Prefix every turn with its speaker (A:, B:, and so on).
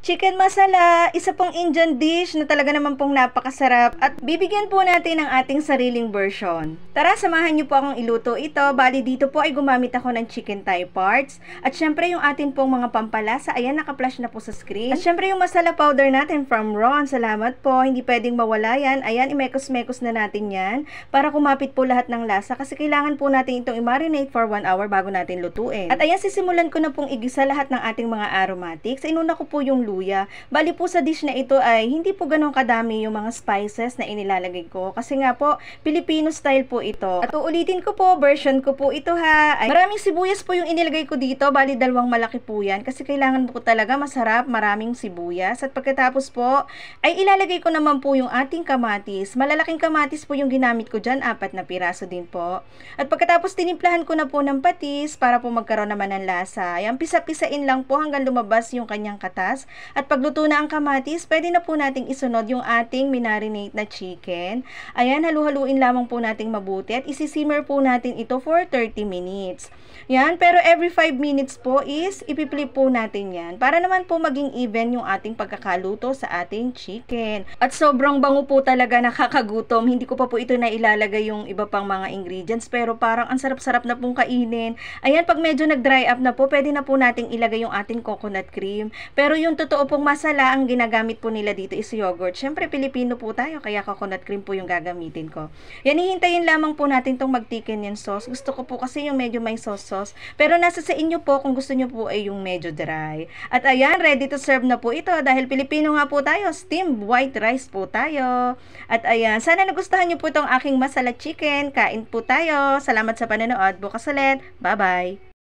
A: Chicken masala, isa pong Indian dish na talaga naman pong napakasarap at bibigyan po natin ng ating sariling version. Tara, samahan niyo po akong iluto ito. Bali dito po ay gumamit ako ng chicken thigh parts at syempre yung atin pong mga pampalasa, ayan naka-flash na po sa screen. At syempre yung masala powder natin from Ron, salamat po, hindi pwedeng mawala yan. Ayan, imekos-mekos na natin yan para kumapit po lahat ng lasa kasi kailangan po natin itong i-marinate for 1 hour bago natin lutuin. At ayan, sisimulan ko na pong igisa lahat ng ating mga aromatics. Inuna ko po yung luya. Bali po sa dish na ito ay hindi po ganun kadami yung mga spices na inilalagay ko kasi nga po Filipino style po ito. At uulitin ko po, version ko po ito ha. Ay, maraming sibuyas po yung inilagay ko dito. Bali dalawang malaki po yan kasi kailangan po talaga masarap, maraming sibuyas. At pagkatapos po ay ilalagay ko naman po yung ating kamatis. Malalaking kamatis po yung ginamit ko dyan, 4 na piraso din po. At pagkatapos tinimplahan ko na po ng patis para po magkaroon naman ng lasa. Ayan, pisa-pisain lang po hanggang lumabas yung kanyang katas. At pagluto na ang kamatis, pwede na po nating isunod yung ating minarinate na chicken. Ayan, halu-haluin lamang po nating mabuti at isisimmer po natin ito for 30 minutes. Yan, pero every 5 minutes po is ipipilip po natin yan para naman po maging even yung ating pagkakaluto sa ating chicken. At sobrang bango po talaga, nakakagutom. Hindi ko pa po ito na ilalagay yung iba pang mga ingredients pero parang ang sarap-sarap na pong kainin. Ayan, pag medyo nag-dry up na po, pwede na po nating ilagay yung ating coconut cream. Pero yung totoo pong masala, ang ginagamit po nila dito is yogurt. Syempre, Pilipino po tayo, kaya coconut cream po yung gagamitin ko. Yan, hihintayin lamang po natin tong mag-thicken yung sauce. Gusto ko po kasi yung medyo may sauce. Pero nasa sa inyo po kung gusto nyo po ay yung medyo dry. At ayan, ready to serve na po ito dahil Pilipino nga po tayo, steamed white rice po tayo. At ayan, sana nagustuhan nyo po itong aking masala chicken. Kain po tayo. Salamat sa panonood. Bukas ulit. Bye-bye.